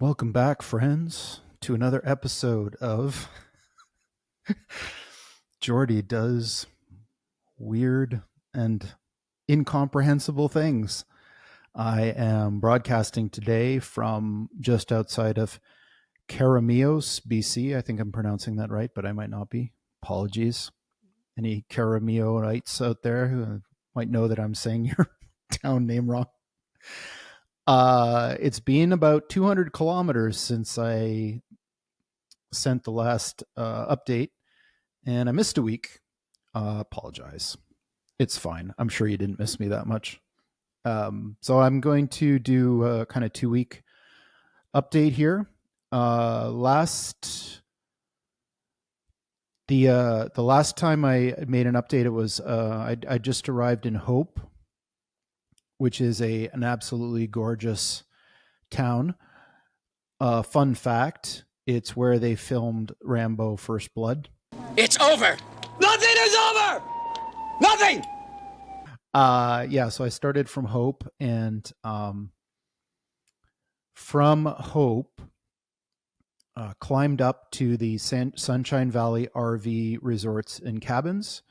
Welcome back, friends, to another episode of Jordy Does Weird and Incomprehensible Things. I am broadcasting today from just outside of Caramios, BC. I think I'm pronouncing that right, but I might not be. Apologies. Any Caramioites out there who might know that I'm saying your town name wrong? It's been about 200 kilometers since I sent the last update, and I missed a week. Apologize. It's fine. I'm sure you didn't miss me that much. So I'm going to do a kind of 2 week update here. The last time I made an update, it was I just arrived in Hope, which is an absolutely gorgeous town. Fun fact: it's where they filmed Rambo: First Blood. It's over. Nothing is over. Nothing. Yeah, so I started from Hope, and from Hope, climbed up to the Sunshine Valley RV Resorts and Cabins,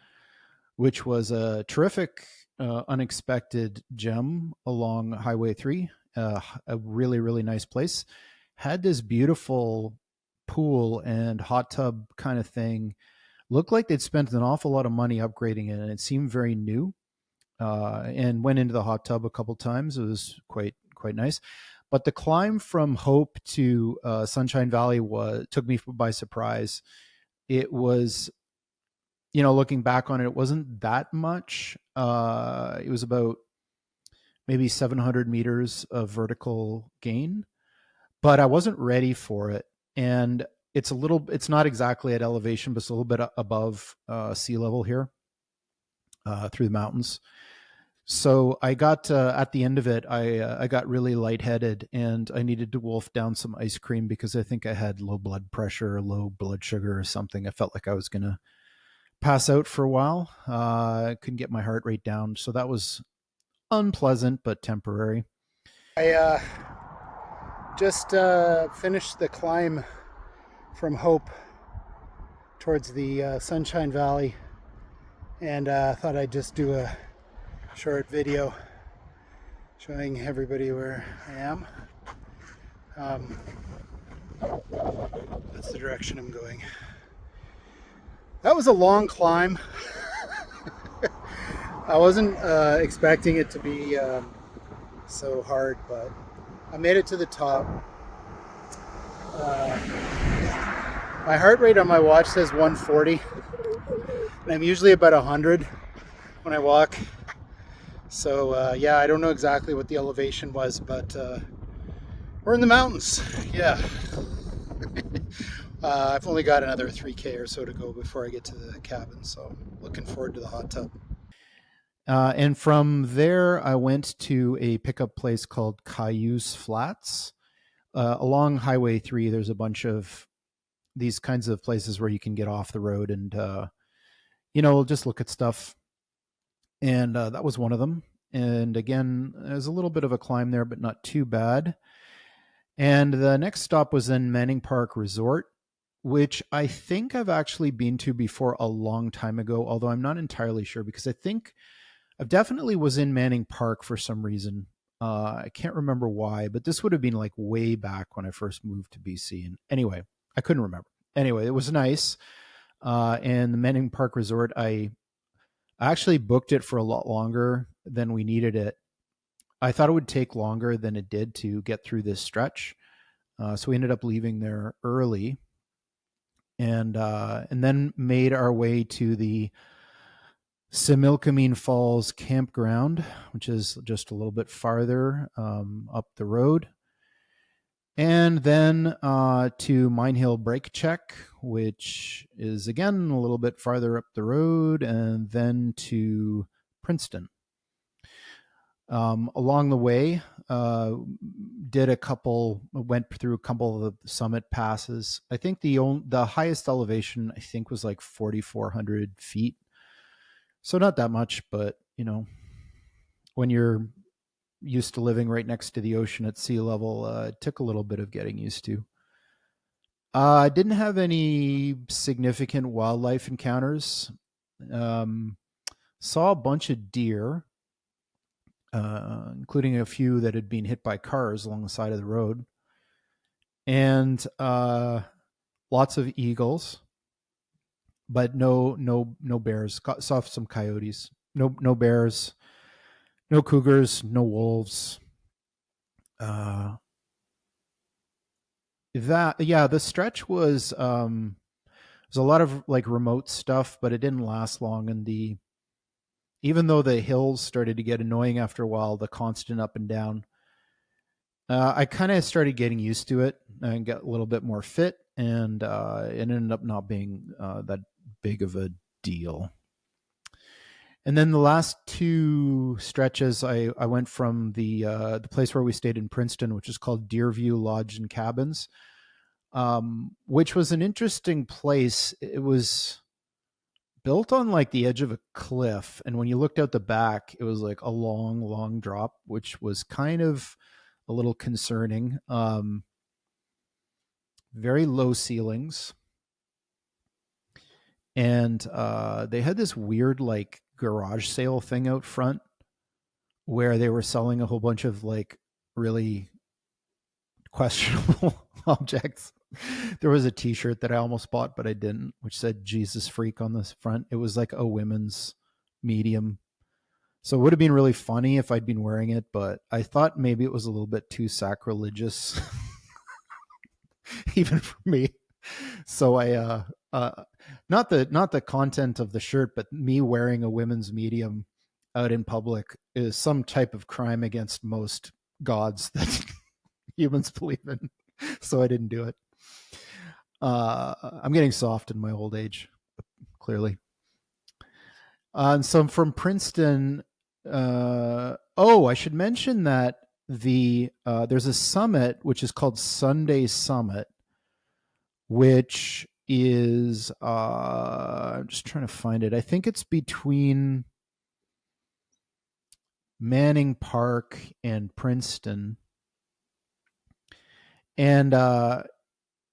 which was a terrific, unexpected gem along Highway 3. A really, really nice place. Had this beautiful pool and hot tub kind of thing. Looked like they'd spent an awful lot of money upgrading it, and it seemed very new. And went into the hot tub a couple times. It was quite nice. But the climb from Hope to Sunshine Valley took me by surprise. It was, looking back on it, it wasn't that much. It was about maybe 700 meters of vertical gain, but I wasn't ready for it. And it's not exactly at elevation, but it's a little bit above sea level here through the mountains. So I got at the end of it, I got really lightheaded, and I needed to wolf down some ice cream because I think I had low blood pressure, or low blood sugar, or something. I felt like I was going to pass out for a while. I couldn't get my heart rate down, so that was unpleasant but temporary. I just finished the climb from Hope towards the Sunshine Valley, and thought I'd just do a short video showing everybody where I am. That's the direction I'm going. That was a long climb. I wasn't expecting it to be so hard, but I made it to the top. My heart rate on my watch says 140, and I'm usually about 100 when I walk. So yeah, I don't know exactly what the elevation was, but we're in the mountains. Yeah. I've only got another 3K or so to go before I get to the cabin, so looking forward to the hot tub. And from there, I went to a pickup place called Caillou Flats. Along Highway 3, there's a bunch of these kinds of places where you can get off the road and, just look at stuff. And that was one of them. And again, there's a little bit of a climb there, but not too bad. And the next stop was in Manning Park Resort, which I think I've actually been to before a long time ago, although I'm not entirely sure, because I think I definitely was in Manning Park for some reason. I can't remember why, but this would have been like way back when I first moved to BC. And anyway, I couldn't remember. Anyway, it was nice. And the Manning Park Resort, I actually booked it for a lot longer than we needed it. I thought it would take longer than it did to get through this stretch. So we ended up leaving there early, and then made our way to the Similkameen Falls Campground, which is just a little bit farther up the road. And then to Mine Hill Brake Check, which is again a little bit farther up the road, and then to Princeton. Along the way, went through a couple of the summit passes. I think the highest elevation, I think, was like 4,400 feet. So not that much, but when you're used to living right next to the ocean at sea level, it took a little bit of getting used to. I didn't have any significant wildlife encounters. Um, saw a bunch of deer, including a few that had been hit by cars along the side of the road, and lots of eagles, but no bears. Saw some coyotes. No bears. No cougars. No wolves. Uh, that yeah, the stretch was a lot of like remote stuff, but it didn't last long. And the even though the hills started to get annoying after a while, the constant up and down, I kind of started getting used to it and got a little bit more fit, and it ended up not being that big of a deal. And then the last two stretches, I went from the place where we stayed in Princeton, which is called Deerview Lodge and Cabins, which was an interesting place. It was built on like the edge of a cliff, and when you looked out the back, it was like a long drop, which was kind of a little concerning. Very low ceilings, and they had this weird like garage sale thing out front where they were selling a whole bunch of like really questionable objects. There was a t-shirt that I almost bought, but I didn't, which said Jesus Freak on the front. It was like a women's medium. So it would have been really funny if I'd been wearing it, but I thought maybe it was a little bit too sacrilegious, even for me. So not the content of the shirt, but me wearing a women's medium out in public is some type of crime against most gods that humans believe in. So I didn't do it. I'm getting soft in my old age, clearly. And so I'm from Princeton. I should mention that there's a summit which is called Sunday Summit, which is I'm just trying to find it. I think it's between Manning Park and Princeton, and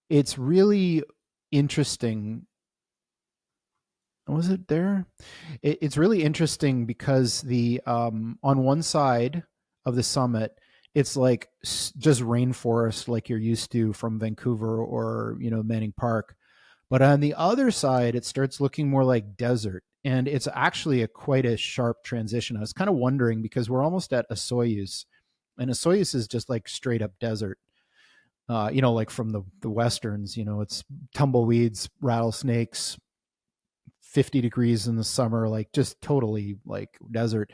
it's really interesting. Was it there? It's really interesting because the on one side of the summit, it's like just rainforest, like you're used to from Vancouver or Manning Park. But on the other side, it starts looking more like desert, and it's actually quite a sharp transition. I was kind of wondering because we're almost at Osoyoos, and Osoyoos is just like straight up desert. Like from the westerns, it's tumbleweeds, rattlesnakes, 50 degrees in the summer, like just totally like desert.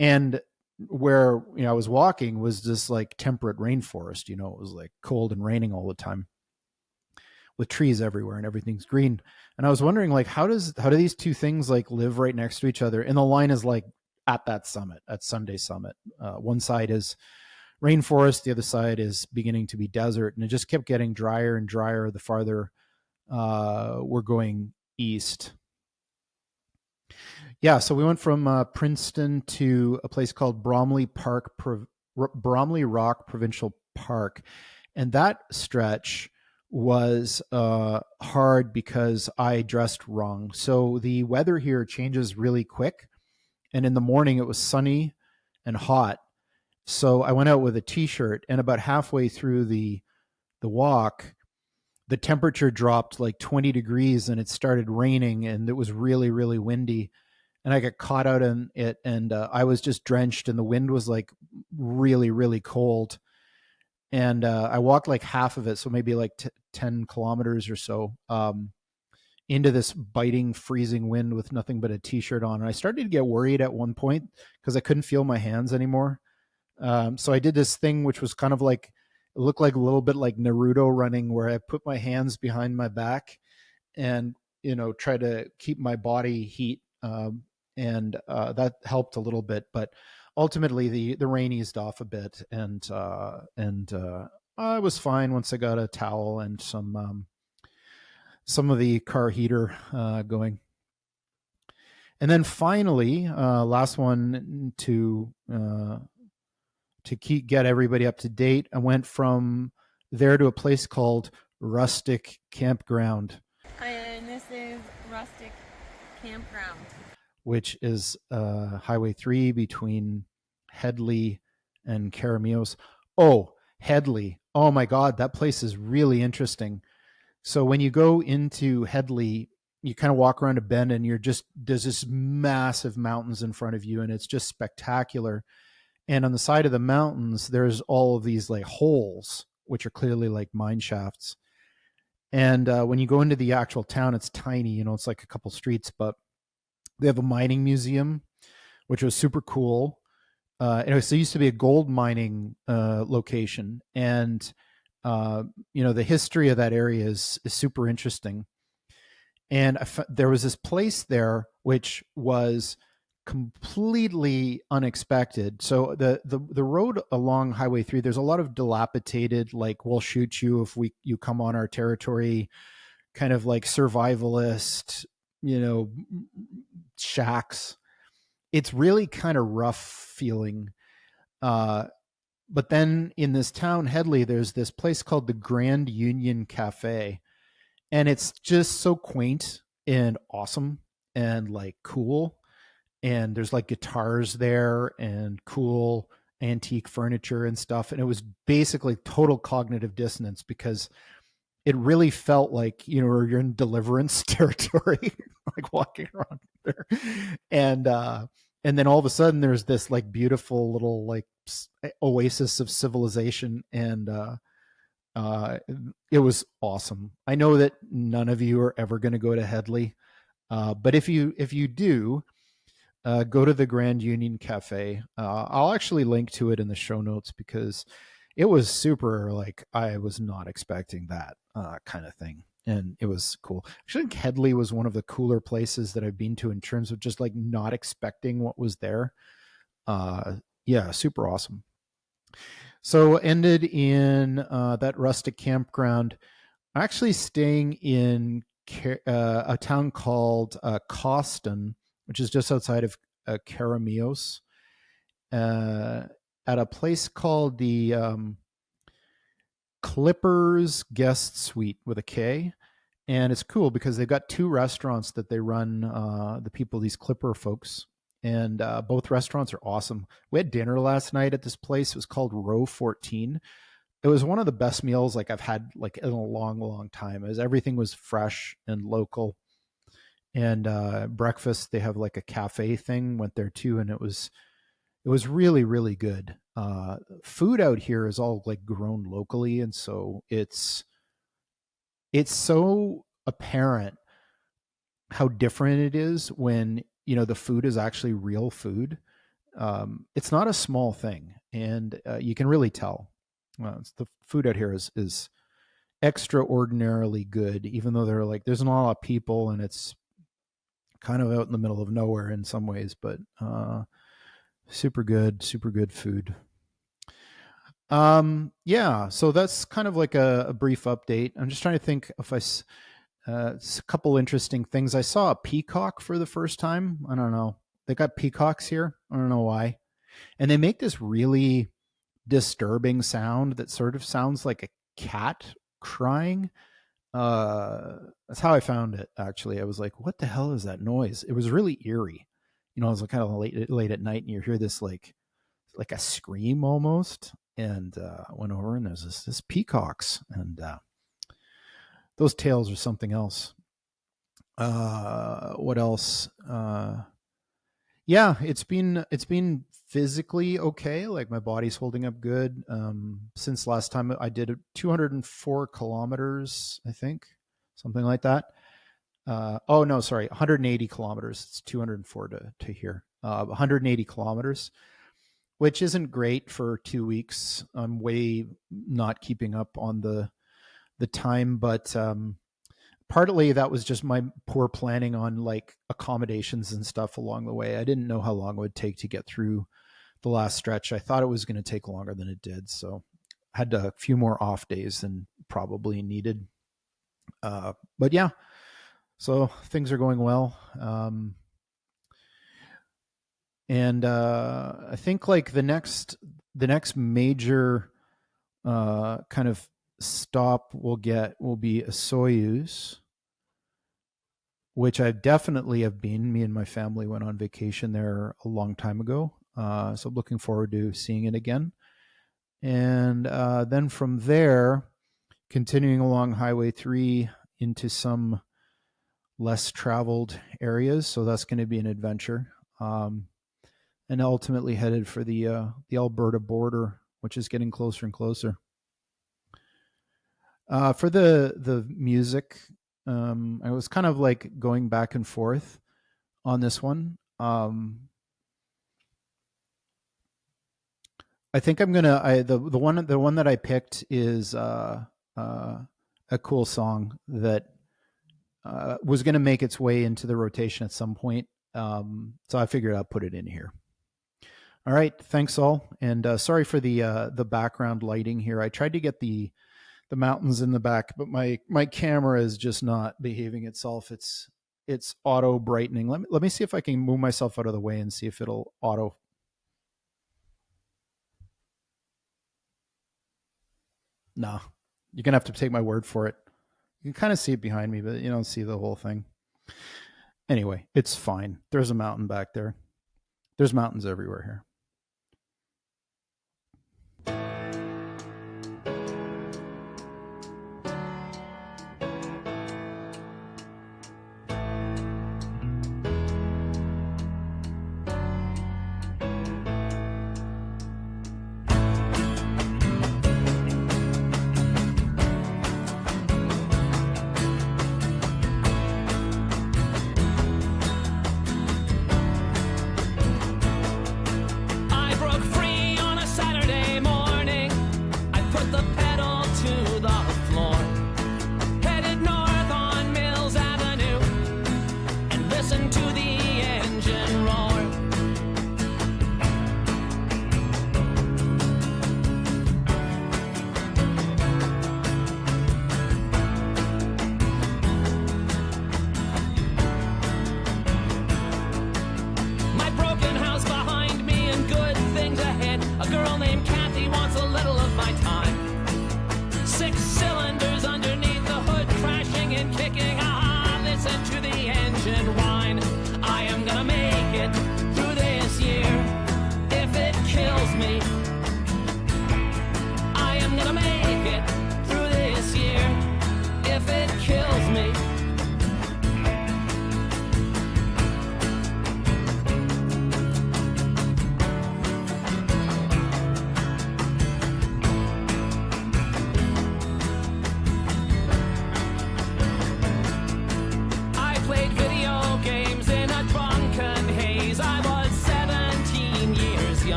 And where I was walking was this like temperate rainforest. It was like cold and raining all the time with trees everywhere and everything's green. And I was wondering like how do these two things like live right next to each other? And the line is like at that summit, at Sunday Summit. One side is rainforest, the other side is beginning to be desert, and it just kept getting drier and drier the farther we're going east. Yeah, so we went from Princeton to a place called Bromley Rock Provincial Park, and that stretch was hard because I dressed wrong. So the weather here changes really quick, and in the morning it was sunny and hot. So I went out with a t-shirt, and about halfway through the walk, the temperature dropped like 20 degrees, and it started raining, and it was really, really windy. And I got caught out in it, and I was just drenched, and the wind was like really, really cold. And I walked like half of it, so maybe like 10 kilometers or so, into this biting, freezing wind with nothing but a t-shirt on. And I started to get worried at one point because I couldn't feel my hands anymore. So I did this thing which was kind of like, it looked like a little bit like Naruto running, where I put my hands behind my back and try to keep my body heat. And that helped a little bit, but ultimately the rain eased off a bit, and I was fine once I got a towel and some of the car heater going. And then finally, last one to to get everybody up to date, I went from there to a place called Rustic Campground, And this is Rustic Campground. which is Highway 3 between Headley and Carameos. Oh, Headley. Oh my God, that place is really interesting. So when you go into Headley, you kind of walk around a bend and there's this massive mountains in front of you, and it's just spectacular. And on the side of the mountains, there's all of these like holes, which are clearly like mine shafts. And when you go into the actual town, it's tiny, it's like a couple streets, but they have a mining museum, which was super cool. So it used to be a gold mining location, and the history of that area is super interesting. And there was this place there which was completely unexpected. So the road along Highway 3, there's a lot of dilapidated, like, we'll shoot you if you come on our territory, kind of like survivalist, shacks. It's really kind of rough feeling. But then in this town, Headley, there's this place called the Grand Union Cafe, and it's just so quaint and awesome and like cool. And there's like guitars there and cool antique furniture and stuff. And it was basically total cognitive dissonance because it really felt like, you're in Deliverance territory, like walking around there. And then all of a sudden there's this like beautiful little like oasis of civilization. And it was awesome. I know that none of you are ever going to go to Headley, but if you do, go to the Grand Union Cafe. I'll actually link to it in the show notes because it was super, like, I was not expecting that kind of thing. And it was cool. Actually, I think Headley was one of the cooler places that I've been to in terms of just like not expecting what was there. Yeah, super awesome. So ended in that Rustic Campground, actually staying in a town called Coston, which is just outside of Carameos, at a place called the Clippers Guest Suite with a K. And it's cool because they've got two restaurants that they run, these Clipper folks. And both restaurants are awesome. We had dinner last night at this place. It was called Row 14. It was one of the best meals like I've had like in a long, long time. Everything was fresh and local. And breakfast, they have like a cafe thing. Went there too, and it was really, really good. Food out here is all like grown locally, and so it's so apparent how different it is when the food is actually real food. It's not a small thing, and you can really tell. The food out here is extraordinarily good, even though there's not a lot of people, and it's kind of out in the middle of nowhere in some ways, but super good food. Yeah, so that's kind of like a brief update. I'm just trying to think if it's a couple interesting things. I saw a peacock for the first time. I don't know. They got peacocks here. I don't know why. And they make this really disturbing sound that sort of sounds like a cat crying. That's how I found it, actually. I was like, what the hell is that noise? It was really eerie. It was like kind of late at night, and you hear this like a scream almost. And I went over, and there's this peacocks, and those tails are something else. What else? Yeah, it's been physically okay. Like my body's holding up good. Since last time I did 204 kilometers, I think, something like that. Oh no, sorry, 180 kilometers. It's 204 to here. 180 kilometers, which isn't great for 2 weeks. I'm way not keeping up on the time, but partly that was just my poor planning on like accommodations and stuff along the way. I didn't know how long it would take to get through the last stretch. I thought it was going to take longer than it did, so I had a few more off days than probably needed. But yeah, so things are going well. And I think like the next the next major kind of stop will be a Soyuz, which I definitely have been. Me and my family went on vacation there a long time ago. So looking forward to seeing it again. And then from there, continuing along Highway 3 into some less traveled areas. So that's going to be an adventure. And ultimately headed for the Alberta border, which is getting closer and closer. For the music, I was kind of like going back and forth on this one. I think I'm gonna. The one that I picked is a cool song that was going to make its way into the rotation at some point. So I figured I'll put it in here. All right, thanks all, and sorry for the background lighting here. I tried to get the mountains in the back, but my camera is just not behaving itself. It's auto brightening. Let me see if I can move myself out of the way and see if it'll auto. No, you're gonna have to take my word for it. You can kind of see it behind me, but you don't see the whole thing. Anyway, it's fine. There's a mountain back there. There's mountains everywhere here.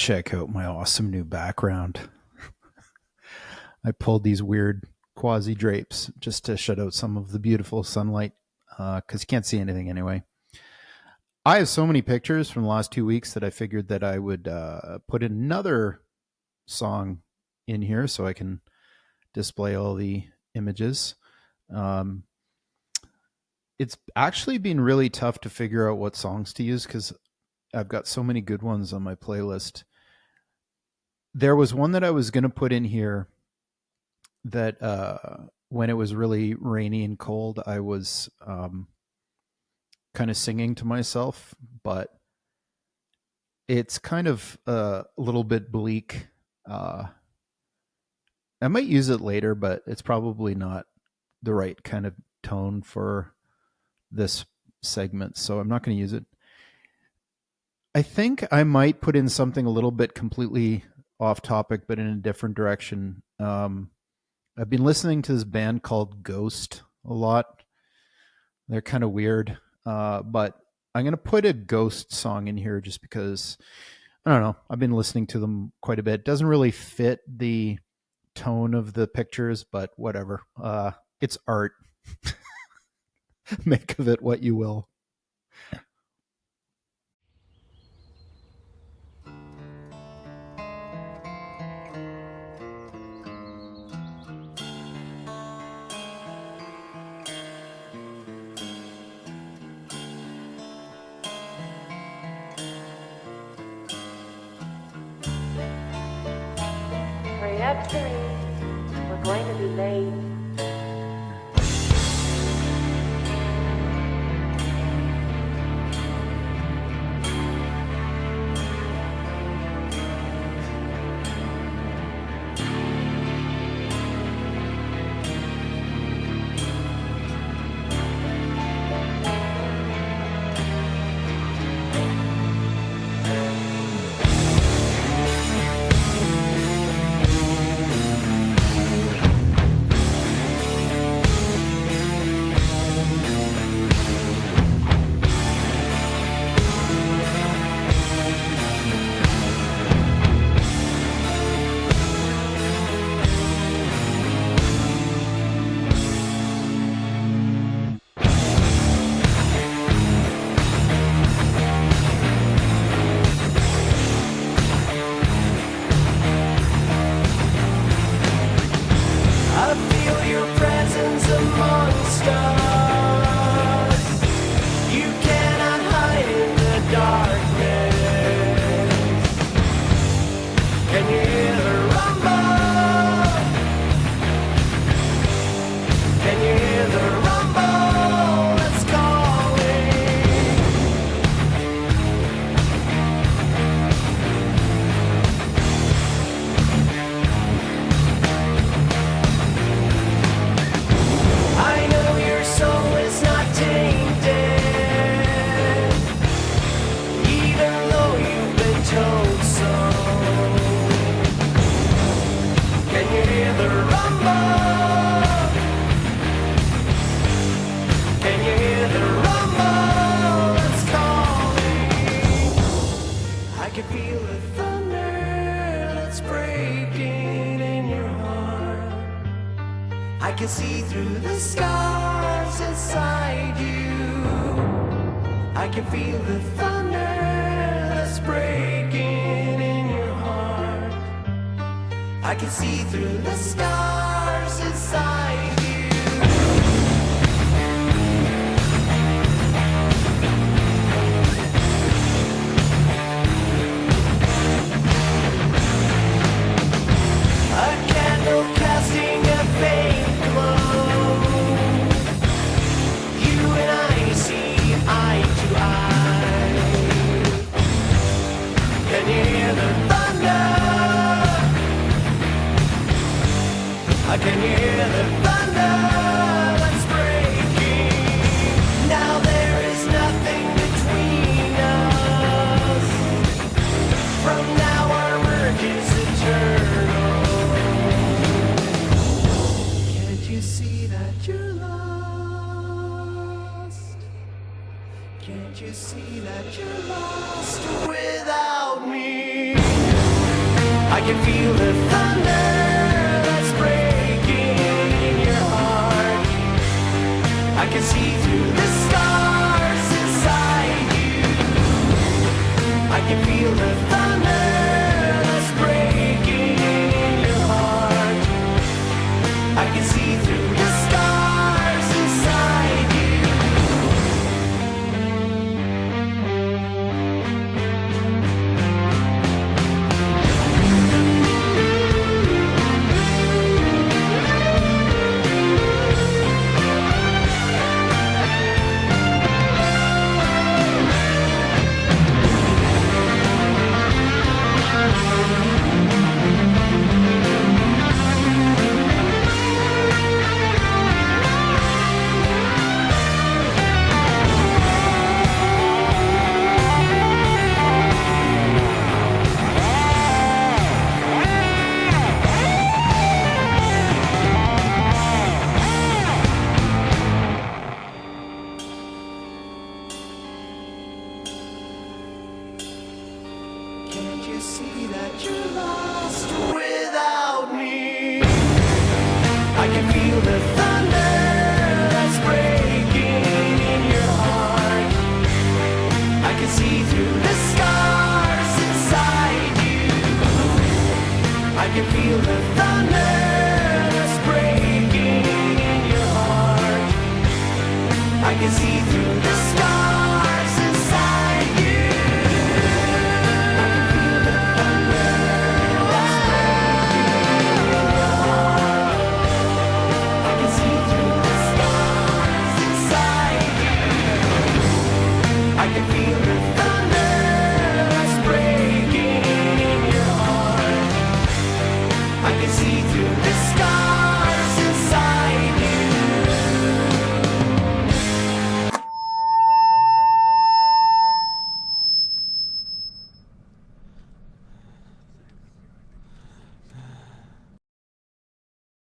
check out my awesome new background. I pulled these weird quasi drapes just to shut out some of the beautiful sunlight because you can't see anything anyway. I have so many pictures from the last 2 weeks that I figured that I would put another song in here so I can display all the images. It's actually been really tough to figure out what songs to use because I've got so many good ones on my playlist. There was one that I was going to put in here that when it was really rainy and cold, I was kind of singing to myself, but it's kind of a little bit bleak. I might use it later, but it's probably not the right kind of tone for this segment, so I'm not going to use it. I think I might put in something a little bit completely off topic, but in a different direction. I've been listening to this band called Ghost a lot. They're kind of weird, but I'm going to put a Ghost song in here just because, I don't know, I've been listening to them quite a bit. It doesn't really fit the tone of the pictures, but whatever. It's art. Make of it what you will. Hurry up, hurry. We're going to be late. can see through the scars inside you. I can feel the thunder that's breaking in your heart. I can see through the scars inside you. A candle casting a faint glow. You and I see eye to eye. Can you hear the thunder? Can you hear the thunder that's breaking? Now there is nothing between us. From now our merge is eternal. Can't you see that you're lost? Can't you see that you're lost without me? I can feel the thunder that's breaking in your heart. I can see through the stars inside you. I can feel the thunder that's breaking in your heart. I can see through the stars inside you. Can't you see that you're lost without me? I can feel the thunder that's breaking in your heart. I can see through the scars inside you. I can feel the thunder